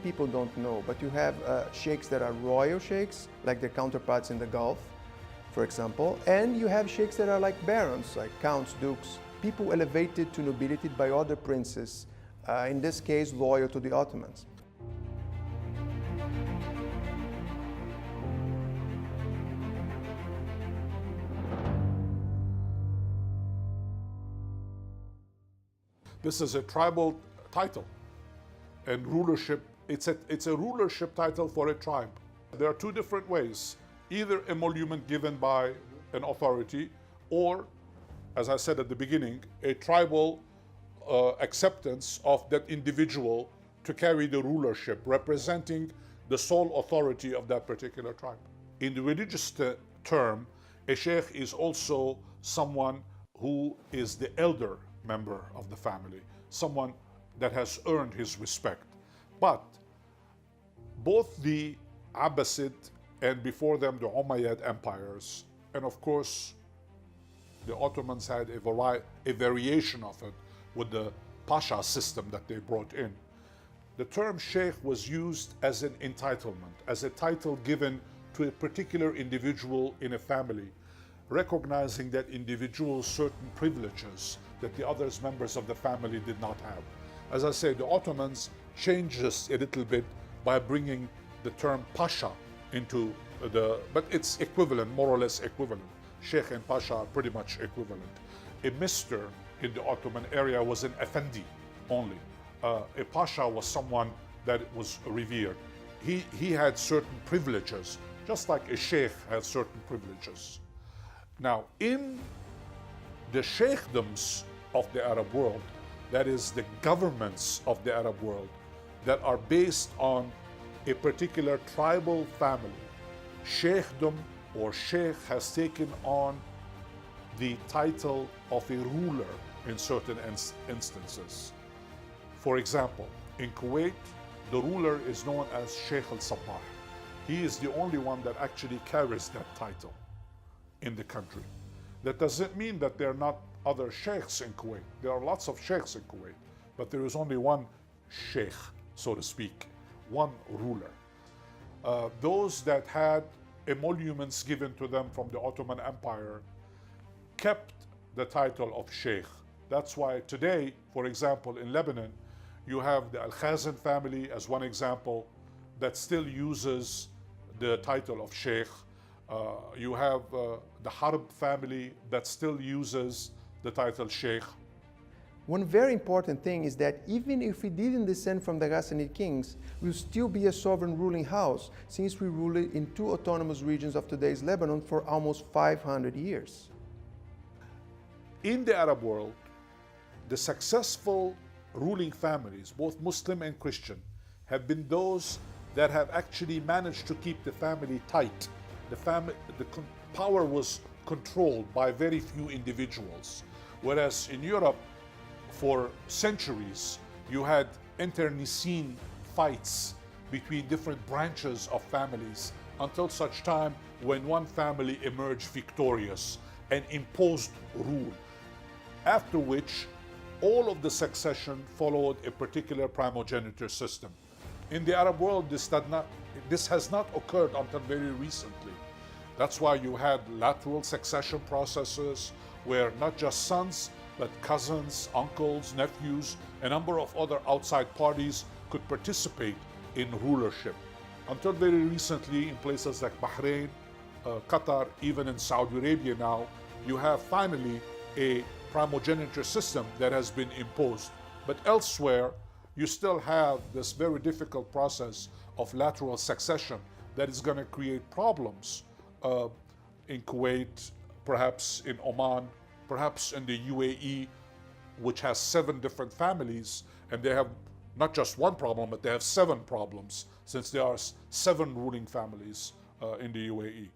people don't know, but you have sheikhs that are royal sheikhs, like their counterparts in the Gulf, for example, and you have sheikhs that are like barons, like counts, dukes, people elevated to nobility by other princes, in this case loyal to the Ottomans. This is a tribal title, and rulership, it's a rulership title for a tribe. There are two different ways, either emolument given by an authority, or, as I said at the beginning, a tribal acceptance of that individual to carry the rulership, representing the sole authority of that particular tribe. In the religious term, a sheikh is also someone who is the elder member of the family, someone that has earned his respect. But both the Abbasid and before them the Umayyad empires, and of course the Ottomans had a variation of it with the Pasha system that they brought in. The term sheikh was used as an entitlement, as a title given to a particular individual in a family, recognizing that individual's certain privileges that the other members of the family did not have. As I say, the Ottomans changed this a little bit by bringing the term Pasha into but it's equivalent, more or less equivalent. Sheikh and Pasha are pretty much equivalent. A Mr. in the Ottoman area was an Effendi only. A Pasha was someone that was revered. He had certain privileges, just like a Sheikh had certain privileges. Now, in the Sheikhdoms of the Arab world, that is the governments of the Arab world that are based on a particular tribal family, Sheikhdom or Sheikh has taken on the title of a ruler in certain instances. For example, in Kuwait, the ruler is known as Sheikh al-Sabah. He is the only one that actually carries that title in the country. That doesn't mean that there are not other sheikhs in Kuwait. There are lots of sheikhs in Kuwait, but there is only one sheikh, so to speak, one ruler. Those that had emoluments given to them from the Ottoman Empire kept the title of sheikh. That's why today, for example, in Lebanon, you have the Al-Khazin family as one example that still uses the title of sheikh. You have the Harb family that still uses the title sheikh. One very important thing is that even if we didn't descend from the Ghassanid kings, we'll still be a sovereign ruling house, since we ruled in two autonomous regions of today's Lebanon for almost 500 years. In the Arab world, the successful ruling families, both Muslim and Christian, have been those that have actually managed to keep the family tight. The power was controlled by very few individuals. Whereas in Europe, for centuries, you had internecine fights between different branches of families until such time when one family emerged victorious and imposed rule. After which, all of the succession followed a particular primogeniture system. In the Arab world, this has not occurred until very recently. That's why you had lateral succession processes where not just sons, but cousins, uncles, nephews, a number of other outside parties could participate in rulership. Until very recently, in places like Bahrain, Qatar, even in Saudi Arabia now, you have finally a primogeniture system that has been imposed. But elsewhere, you still have this very difficult process of lateral succession that is going to create problems in Kuwait, perhaps in Oman, perhaps in the UAE, which has 7 different families, and they have not just one problem, but they have 7 problems, since there are 7 ruling families in the UAE.